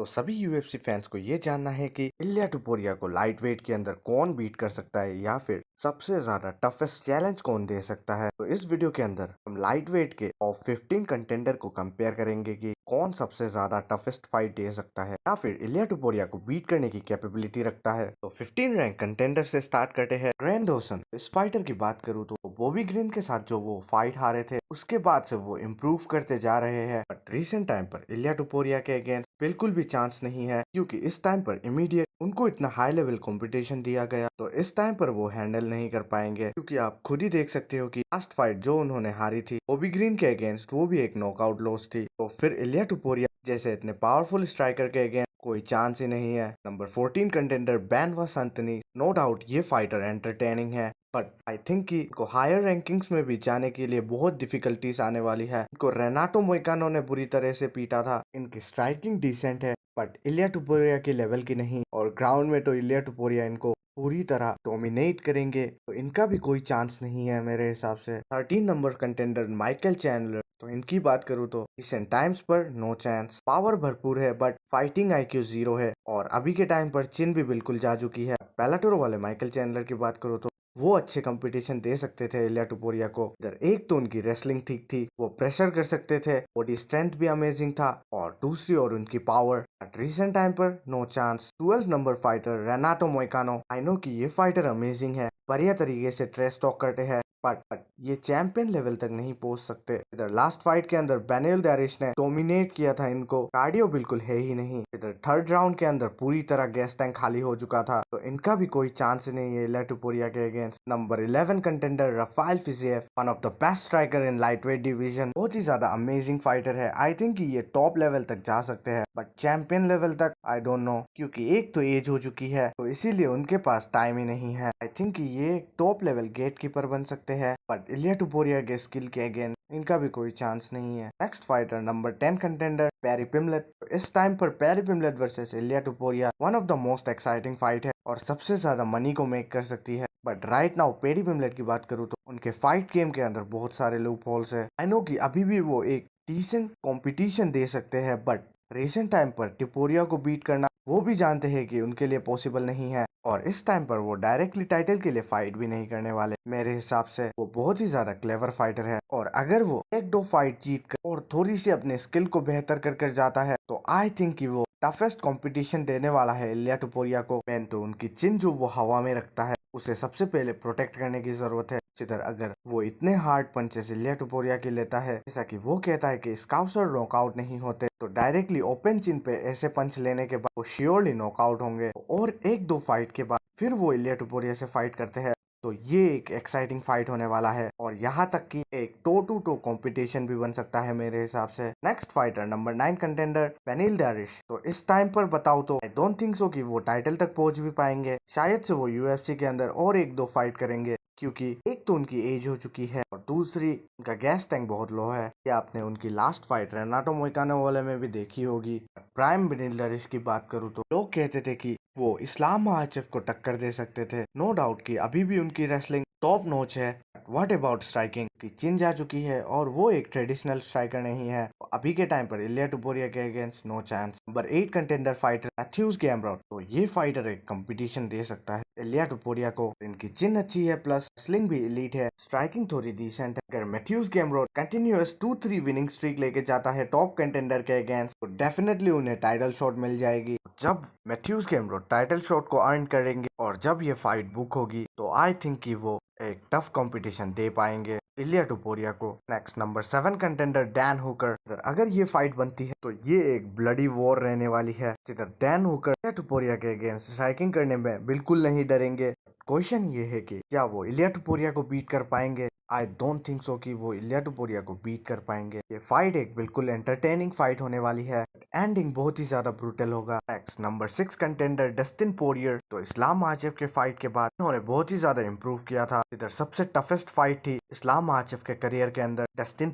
तो सभी UFC fans को ये जानना है कि इलिया टुपुरिया को लाइट वेट के अंदर कौन बीट कर सकता है या फिर सबसे ज्यादा टफेस्ट चैलेंज कौन दे सकता है। तो इस वीडियो के अंदर हम लाइट वेट के टॉप 15 कंटेंडर को कंपेयर करेंगे कि कौन सबसे ज्यादा टफेस्ट फाइट दे सकता है या फिर इलिया टुपुरिया को बीट करने की कैपेबिलिटी रखता है। तो 15 रैंक कंटेंडर से स्टार्ट करते हैं ग्रैंडोसन। इस फाइटर की बात करूँ तो बॉबी ग्रीन के साथ जो वो फाइट हारे थे उसके बाद से वो इम्प्रूव करते जा रहे हैं, बट रिसेंट टाइम पर इलिया टुपुरिया के अगेंस्ट बिल्कुल भी चांस नहीं है क्योंकि इस टाइम पर इमीडिएट उनको इतना हाई लेवल कंपटीशन दिया गया तो इस टाइम पर वो हैंडल नहीं कर पाएंगे, क्योंकि आप खुद ही देख सकते हो कि लास्ट फाइट जो उन्होंने हारी थी बॉबी ग्रीन के अगेंस्ट वो भी एक नॉकआउट लॉस थी। तो फिर इलिया टुपुरिया जैसे इतने पावरफुल स्ट्राइकर के अगेंस्ट कोई चांस ही नहीं है। नंबर 14 कंटेंडर बैन वासंतनी, नो डाउट ये फाइटर एंटरटेनिंग है, बट आई थिंक कि इनको हायर रैंकिंग्स में भी जाने के लिए बहुत डिफिकल्टीज आने वाली है। इनको रेनाटो मोइकानो ने बुरी तरह से पीटा था। इनकी स्ट्राइकिंग डिसेंट है बट इलिया टुपुरिया के लेवल की नहीं, और ग्राउंड में तो इलिया टुपुरिया इनको पूरी तरह डोमिनेट करेंगे, तो इनका भी कोई चांस नहीं है मेरे हिसाब से। 13 नंबर कंटेंडर माइकल चैंडलर, तो इनकी बात करूँ तो रिसेंट टाइम्स पर नो चांस। पावर भरपूर है बट फाइटिंग आईक्यू जीरो है, और अभी के टाइम पर चिन भी बिल्कुल जा चुकी है। बेलाटोर वाले माइकल चैंडलर की बात करूँ तो वो अच्छे कंपटीशन दे सकते थे इलिया टुपुरिया को। इधर एक तो उनकी रेसलिंग ठीक थी, वो प्रेशर कर सकते थे, बॉडी स्ट्रेंथ भी अमेजिंग था, और दूसरी ओर उनकी पावर। बट रिसेंट टाइम पर no chance. 12 number fighter Renato Moicano, I know कि ये फाइटर अमेजिंग है, बढ़िया तरीके से ट्रेस टॉक करते हैं, बट ये चैंपियन लेवल तक नहीं पहुंच सकते। इधर लास्ट फाइट के अंदर बेनिल डैरिश ने डोमिनेट किया था इनको, कार्डियो बिल्कुल है ही नहीं। इधर थर्ड राउंड के अंदर पूरी तरह गैस टैंक खाली हो चुका था, तो इनका भी कोई चांस नहीं है इलिया टुपुरिया के against. Number 11 contender Rafael Fiziev, one of the best striker in lightweight division, बहुत ही ज्यादा अमेजिंग फाइटर है। आई थिंक ये टॉप लेवल तक जा सकते हैं, बट चैंपियन लेवल तक आई डोंट नो, क्योंकि एक तो एज हो चुकी है तो इसीलिए उनके पास टाइम ही नहीं है। आई थिंक ये टॉप लेवल गेट कीपर बन सकते हैं, बट इलिया टुपुरिया के स्किल के अगेंस्ट इनका भी कोई चांस नहीं है। Next fighter number 10 contender Paddy Pimblett. इस टाइम पर Paddy Pimblett versus Ilia Topuria one of the most exciting fight है और सबसे ज्यादा मनी को मेक कर सकती है। But right now Paddy Pimblett की बात करूँ तो उनके फाइट गेम के अंदर बहुत सारे लूप होल्स है। आई नो कि अभी भी वो एक डिसेंट कंपटीशन दे सकते हैं, बट रिसेंट टाइम पर टुपुरिया को बीट करना वो भी जानते हैं कि उनके लिए पॉसिबल नहीं है, और इस टाइम पर वो डायरेक्टली टाइटल के लिए फाइट भी नहीं करने वाले। मेरे हिसाब से वो बहुत ही ज्यादा क्लेवर फाइटर है, और अगर वो एक दो फाइट जीत कर और थोड़ी सी अपने स्किल को बेहतर कर जाता है तो आई थिंक कि वो टफेस्ट कंपटीशन देने वाला है इलिया टुपुरिया को। मेन तो उनकी चिन जो वो हवा में रखता है उसे सबसे पहले प्रोटेक्ट करने की जरूरत है। इधर अगर वो इतने हार्ड पंचेस इलिया टुपुरिया के लेता है, जैसा कि वो कहता है कि स्काउसर नॉकआउट नहीं होते, तो डायरेक्टली ओपन चिन पे ऐसे पंच लेने के बाद वो श्योरली नॉकआउट होंगे, और एक दो फाइट के बाद फिर वो इलिया टुपुरिया से फाइट करते हैं, तो ये एक एक्साइटिंग फाइट होने वाला है, और यहाँ तक कि एक टो टू टो कॉम्पिटिशन भी बन सकता है मेरे हिसाब से। Next fighter number 9 contender Beneil Dariush. तो इस टाइम पर बताओ तो आई डोंट थिंक सो कि वो टाइटल तक पहुंच भी पाएंगे। शायद से वो यूएफसी के अंदर और एक दो फाइट करेंगे, क्योंकि एक तो उनकी एज हो चुकी है और दूसरी उनका गैस टैंक बहुत लो है। क्या आपने उनकी लास्ट फाइट रेनाटो मोइकानो वाले में भी देखी होगी। प्राइम बेनिल डैरिश की बात करूँ तो लोग कहते थे कि वो इस्लाम महाचेफ को टक्कर दे सकते थे। नो डाउट कि अभी भी उनकी रेसलिंग टॉप नॉच है, व्हाट अबाउट स्ट्राइकिंग की चिन जा चुकी है और वो एक ट्रेडिशनल स्ट्राइकर नहीं है। अभी के टाइम पर इलिया टुपुरिया के against no chance. Number 8 contender fighter Mateusz Gamrot. तो ये फाइटर एक कंपटीशन दे सकता है इलिया टुपुरिया को। इनकी चिन अच्छी है, प्लस रेसलिंग भी एलीट है, स्ट्राइकिंग थोड़ी डिसेंट है। अगर मैथ्यूज गैम्ब्रॉट कंटिन्यूअस 2-3 विनिंग स्ट्रीक लेके जाता है टॉप कंटेंडर के अगेंस्ट, तो डेफिनेटली उन्हें टाइटल शॉट मिल जाएगी। जब मैथ्यूज गैम्ब्रॉट टाइटल शॉट को अर्न करेंगे और जब ये फाइट बुक होगी, तो आई थिंक कि वो एक टफ कंपटीशन दे पाएंगे इलिया टुपुरिया को। Next number 7 contender Dan Hooker. अगर ये फाइट बनती है तो ये एक ब्लडी वॉर रहने वाली है। डैन हुकर इलिया टुपुरिया के अगेंस्ट स्ट्राइकिंग करने में बिल्कुल नहीं डरेंगे। क्वेश्चन ये है कि क्या वो इलिया टुपुरिया को बीट कर पाएंगे। आई डोंट थिंक सो कि वो इलिया टुपुरिया को बीट कर पाएंगे। ये फाइट एक बिल्कुल एंटरटेनिंग फाइट होने वाली है, एंडिंग बहुत ही ज्यादा ब्रूटल होगा। Next number 6 contender Dustin Poirier. तो इस्लाम महाचेफ के फाइट के बाद उन्होंने बहुत ही ज्यादा इम्प्रूव किया था। इधर सबसे टफेस्ट फाइट थी इस्लाम महाचेफ के करियर के अंदर डस्टिन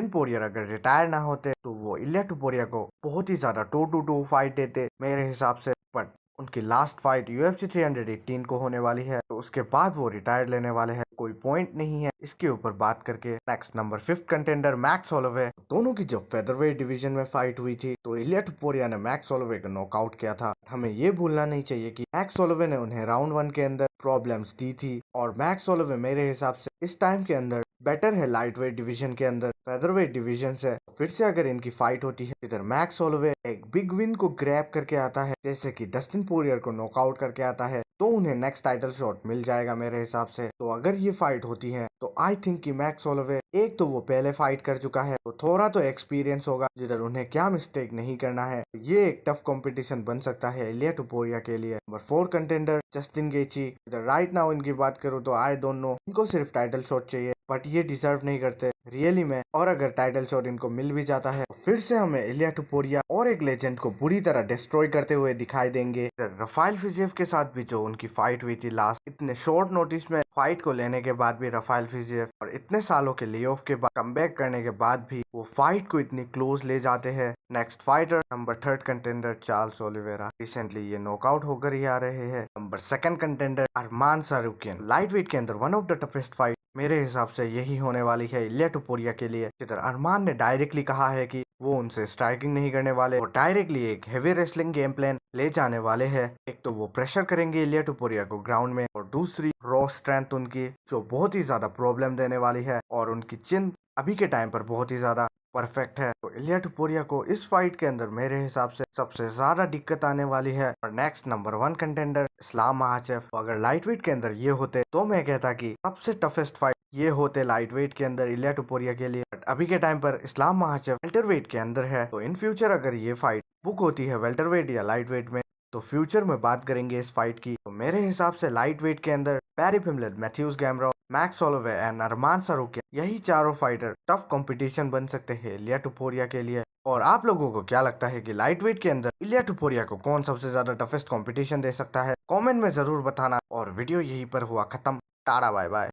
पोरियर अगर रिटायर ना होते तो वो इलिया टुपुरिया को बहुत ही ज्यादा 2-2 फाइट देते मेरे हिसाब से। बट उनकी लास्ट फाइट UFC 318 को होने वाली है, तो उसके बाद वो रिटायर लेने वाले हैं। कोई पॉइंट नहीं है इसके ऊपर बात करके। Next number 5th contender max Holloway. दोनों की जब फेदरवेट डिवीजन में फाइट हुई थी तो इलिया टुपुरिया ने मैक्स होलोवे को नॉकआउट किया था। हमें ये भूलना नहीं चाहिए कि मैक्स होलोवे ने उन्हें राउंड 1 के अंदर प्रॉब्लम्स दी थी और मैक्स होलोवे मेरे हिसाब से इस टाइम के अंदर बेटर है लाइट वेट डिवीजन के अंदर फेदरवेट डिवीजन से। फिर से अगर इनकी फाइट होती है, इधर मैक्स होलोवे एक बिग विन को ग्रैब करके आता है, जैसे कि डस्टिन पोरियर को नॉकआउट करके आता है, तो उन्हें नेक्स्ट टाइटल शॉट मिल जाएगा मेरे हिसाब से। तो अगर ये फाइट होती है तो आई थिंक कि मैक्स होलोवे, एक तो वो पहले फाइट कर चुका है तो थोड़ा तो एक्सपीरियंस होगा जिधर उन्हें क्या मिस्टेक नहीं करना है। तो ये एक टफ कंपटीशन बन सकता है इलिया टुपुरिया के लिए। Number 4 contender Justin गेची। इधर राइट नाउ इनकी बात करूँ तो आई डोंट नो, इनको सिर्फ टाइटल शॉट चाहिए बट ये डिजर्व नहीं करते रियली में। और अगर टाइटल शॉट इनको मिल भी जाता है तो फिर से हमें इलिया टुपुरिया और एक लेजेंड को बुरी तरह डिस्ट्रॉय करते हुए दिखाई देंगे। रफाइल फिजेव के साथ भी जो उनकी फाइट हुई थी लास्ट, इतने शॉर्ट नोटिस में फाइट को लेने के बाद भी रफाइल फिजेव और इतने सालों के ले ऑफ के बाद कमबैक करने के बाद भी वो फाइट को इतनी क्लोज ले जाते हैं। Next fighter number 3rd contender Charles Oliveira. Recently ये नॉकआउट होकर ही आ रहे हैं। नंबर 2nd कंटेंडर अरमान सारुकियन। लाइट वेट के अंदर one of the toughest fight मेरे हिसाब से यही होने वाली है इलिया टुपुरिया के लिए। जिधर अरमान ने डायरेक्टली कहा है कि वो उनसे स्ट्राइकिंग नहीं करने वाले, वो डायरेक्टली एक हेवी रेसलिंग गेम प्लान ले जाने वाले हैं। एक तो वो प्रेशर करेंगे इलिया टुपुरिया को ग्राउंड में, और दूसरी रॉ स्ट्रेंथ उनकी जो बहुत ही ज्यादा प्रॉब्लम देने वाली है, और उनकी चिन अभी के टाइम पर बहुत ही ज्यादा परफेक्ट है। तो इलिया टुपुरिया को इस फाइट के अंदर मेरे हिसाब से सबसे ज्यादा दिक्कत आने वाली है। और नेक्स्ट नंबर 1 कंटेंडर इस्लाम महाचेव। तो अगर लाइट वेट के अंदर ये होते तो मैं कहता कि सबसे टफेस्ट फाइट ये होते लाइट वेट के अंदर इलिया टुपुरिया के लिए। बट अभी के टाइम पर इस्लाम महाचेव वेल्टर वेट के अंदर है। तो इन फ्यूचर अगर ये फाइट बुक होती है वेल्टर वेट या लाइट वेट में, तो फ्यूचर में बात करेंगे इस फाइट की। तो मेरे हिसाब से लाइट वेट के अंदर पैरी फिमलेट, मैथ्यूस गैमरो, मैक्स होलोवे एंड अरमान सारुकियन, यही चारों फाइटर टफ कंपटीशन बन सकते हैं इलिया टुपुरिया के लिए। और आप लोगों को क्या लगता है कि लाइट वेट के अंदर इलिया टुपुरिया को कौन सबसे ज्यादा टफेस्ट कंपटीशन दे सकता है? कमेंट में जरूर बताना। और वीडियो यहीं पर हुआ खत्म। Tata bye bye.